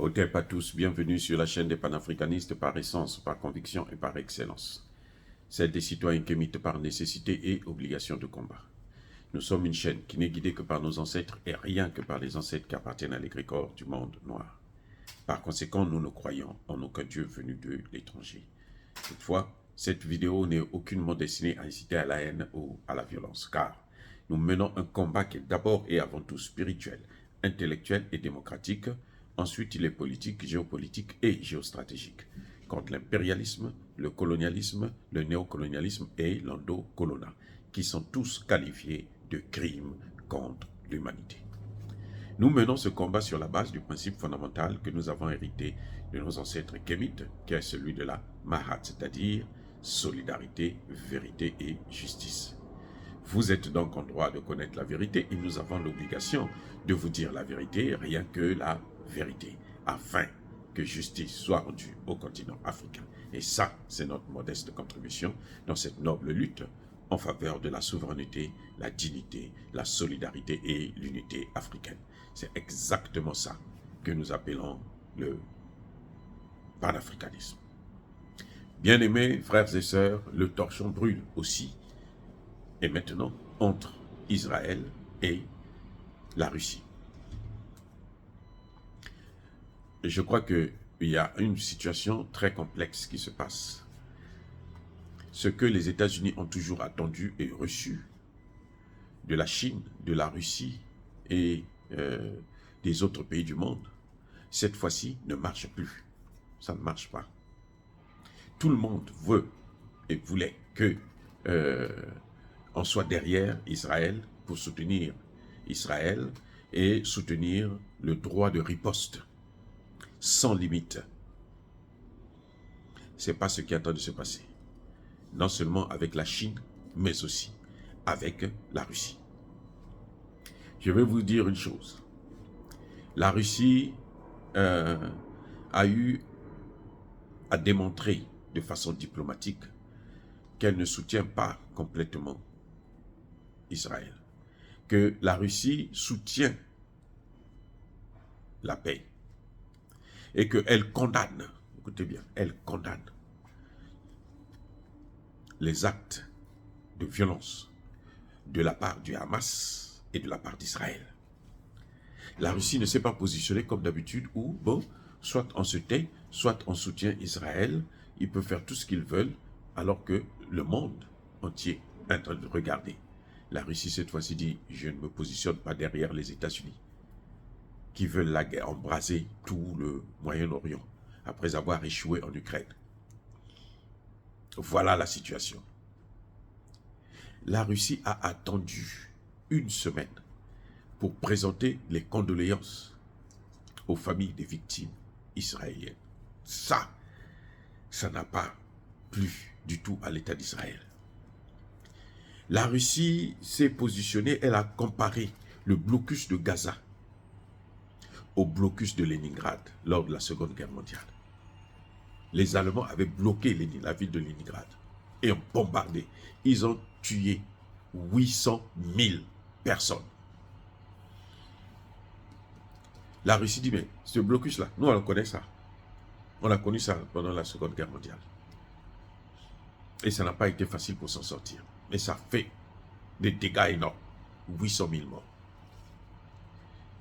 Hotep à tous, bienvenue sur la chaîne des panafricanistes par essence, par conviction et par excellence. Celle des citoyens kémites par nécessité et obligation de combat. Nous sommes une chaîne qui n'est guidée que par nos ancêtres et rien que par les ancêtres qui appartiennent à l'égrégore du monde noir. Par conséquent, nous ne croyons en aucun Dieu venu de l'étranger. Toutefois, cette vidéo n'est aucunement destinée à inciter à la haine ou à la violence, car nous menons un combat qui est d'abord et avant tout spirituel, intellectuel et démocratique. Ensuite, il est politique, géopolitique et géostratégique, contre l'impérialisme, le colonialisme, le néocolonialisme et l'endocolonat, qui sont tous qualifiés de crimes contre l'humanité. Nous menons ce combat sur la base du principe fondamental que nous avons hérité de nos ancêtres kémites, qui est celui de la Mahat, c'est-à-dire solidarité, vérité et justice. Vous êtes donc en droit de connaître la vérité et nous avons l'obligation de vous dire la vérité, rien que la vérité, afin que justice soit rendue au continent africain. Et ça, c'est notre modeste contribution dans cette noble lutte en faveur de la souveraineté, la dignité, la solidarité et l'unité africaine. C'est exactement ça que nous appelons le panafricanisme. Bien-aimés frères et sœurs, le torchon brûle aussi. Et maintenant, entre Israël et la Russie. Et je crois qu'il y a une situation très complexe qui se passe. Ce que les États-Unis ont toujours attendu et reçu de la Chine, de la Russie et des autres pays du monde, cette fois-ci ne marche plus. Ça ne marche pas. Tout le monde veut et voulait que on soit derrière Israël pour soutenir Israël et soutenir le droit de riposte sans limite. Ce n'est pas ce qui est en train de se passer. Non seulement avec la Chine, mais aussi avec la Russie. Je vais vous dire une chose. La Russie a eu à démontrer de façon diplomatique qu'elle ne soutient pas complètement Israël. Que la Russie soutient la paix. Et qu'elle condamne, écoutez bien, elle condamne les actes de violence de la part du Hamas et de la part d'Israël. La Russie ne s'est pas positionnée comme d'habitude où, bon, soit on se tait, soit on soutient Israël, ils peuvent faire tout ce qu'ils veulent, alors que le monde entier est en train de regarder. La Russie, cette fois-ci, dit, je ne me positionne pas derrière les États-Unis, qui veulent la guerre, embraser tout le Moyen-Orient, après avoir échoué en Ukraine. Voilà la situation. La Russie a attendu une semaine pour présenter les condoléances aux familles des victimes israéliennes. Ça n'a pas plu du tout à l'État d'Israël. La Russie s'est positionnée, elle a comparé le blocus de Gaza au blocus de Leningrad lors de la Seconde Guerre mondiale. Les Allemands avaient bloqué la ville de Leningrad et ont bombardé. Ils ont tué 800 000 personnes. La Russie dit, mais ce blocus-là, nous on connaît ça. On a connu ça pendant la Seconde Guerre mondiale. Et ça n'a pas été facile pour s'en sortir. Mais ça fait des dégâts énormes. 800 000 morts.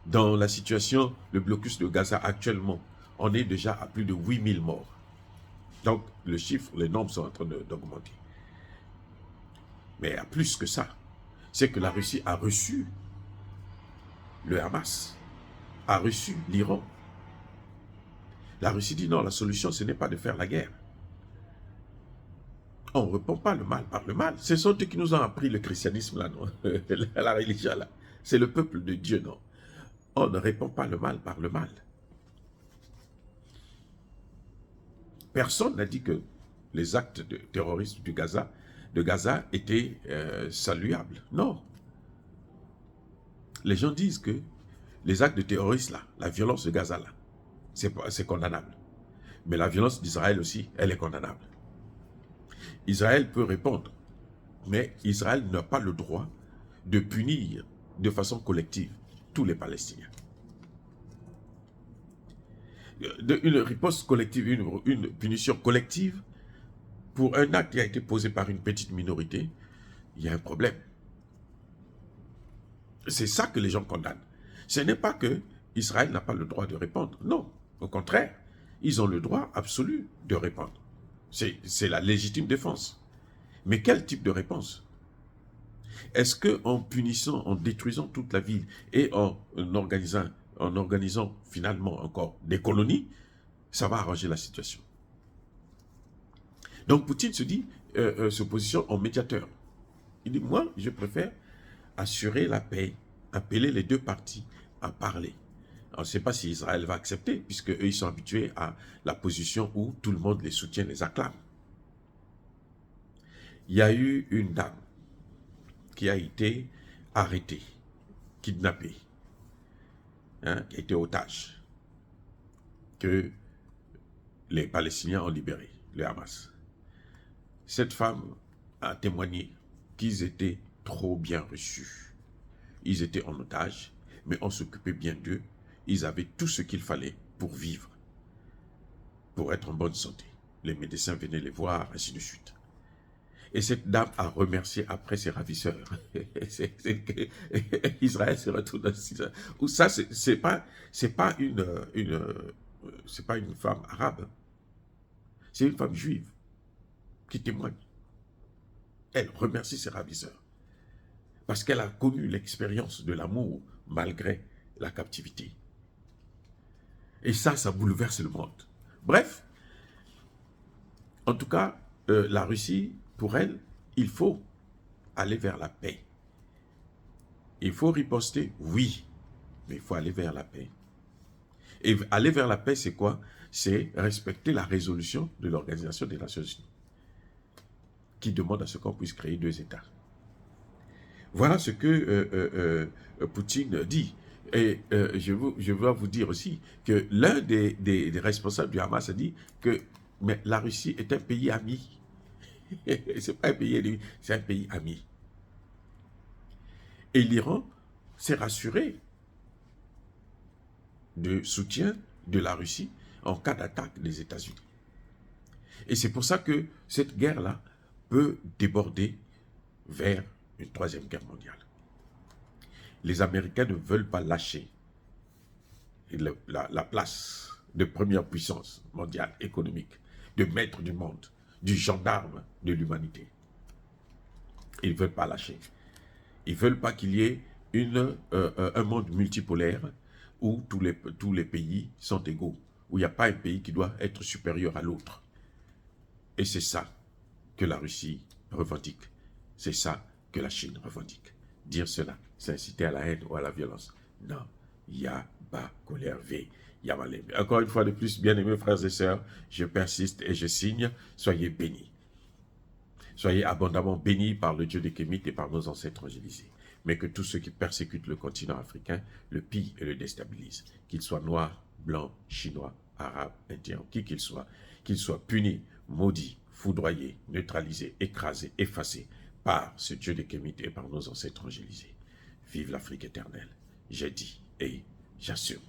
Dans la situation, le blocus de Gaza actuellement, on est déjà à plus de 8 000 morts. Donc, le chiffre, les nombres sont en train d'augmenter. Mais à plus que ça, c'est que la Russie a reçu le Hamas, a reçu l'Iran. La Russie dit non, la solution, ce n'est pas de faire la guerre. On ne répond pas le mal par le mal. Ce sont eux qui nous ont appris le christianisme, là, non? La religion, là. C'est le peuple de Dieu, non? On ne répond pas le mal par le mal. Personne n'a dit que les actes de terrorisme de Gaza étaient saluables. Non. Les gens disent que les actes de terrorisme, là, la violence de Gaza, là, c'est condamnable. Mais la violence d'Israël aussi, elle est condamnable. Israël peut répondre, mais Israël n'a pas le droit de punir de façon collective tous les Palestiniens. une riposte collective, une punition collective pour un acte qui a été posé par une petite minorité, il y a un problème. C'est ça que les gens condamnent. Ce n'est pas que Israël n'a pas le droit de répondre. Non, au contraire, ils ont le droit absolu de répondre. C'est la légitime défense. Mais quel type de réponse? Est-ce qu'en punissant, en détruisant toute la ville et en organisant finalement encore des colonies, ça va arranger la situation? Donc Poutine se positionne en médiateur. Il dit, moi, je préfère assurer la paix, appeler les deux parties à parler. On ne sait pas si Israël va accepter, puisque eux, ils sont habitués à la position où tout le monde les soutient, les acclame. Il y a eu une dame qui a été arrêtée, kidnappée, qui a été otage, que les Palestiniens ont libéré, le Hamas. Cette femme a témoigné qu'ils étaient trop bien reçus. Ils étaient en otage, mais on s'occupait bien d'eux. Ils avaient tout ce qu'il fallait pour vivre, pour être en bonne santé. Les médecins venaient les voir, ainsi de suite. Et cette dame a remercié après ses ravisseurs. Israël se retrouve dans ça. Ou ça, c'est pas une femme arabe. C'est une femme juive qui témoigne. Elle remercie ses ravisseurs. Parce qu'elle a connu l'expérience de l'amour malgré la captivité. Et ça bouleverse le monde. Bref, en tout cas, la Russie, pour elle, il faut aller vers la paix. Il faut riposter, oui, mais il faut aller vers la paix. Et aller vers la paix, c'est quoi? C'est respecter la résolution de l'Organisation des Nations Unies, qui demande à ce qu'on puisse créer 2 États. Voilà ce que Poutine dit. Et je veux vous dire aussi que l'un des responsables du Hamas a dit que mais la Russie est un pays ami. C'est pas un pays ennemi, c'est un pays ami. Et l'Iran s'est rassuré de soutien de la Russie en cas d'attaque des États-Unis. Et c'est pour ça que cette guerre-là peut déborder vers une 3e guerre mondiale. Les Américains ne veulent pas lâcher la place de première puissance mondiale économique, de maître du monde, du gendarme de l'humanité. Ils ne veulent pas lâcher. Ils ne veulent pas qu'il y ait un monde multipolaire où tous les pays sont égaux, où il n'y a pas un pays qui doit être supérieur à l'autre. Et c'est ça que la Russie revendique. C'est ça que la Chine revendique. Dire cela, c'est inciter à la haine ou à la violence. Non, Yaba colère V. Encore une fois de plus, bien-aimés frères et sœurs, je persiste et je signe, soyez bénis. Soyez abondamment bénis par le Dieu des Kémites et par nos ancêtres angélisés. Mais que tous ceux qui persécutent le continent africain le pillent et le déstabilisent. Qu'ils soient noirs, blancs, chinois, arabes, indiens, qui qu'ils soient punis, maudits, foudroyés, neutralisés, écrasés, effacés par ce Dieu des Kémites et par nos ancêtres angélisés. Vive l'Afrique éternelle. J'ai dit et j'assume.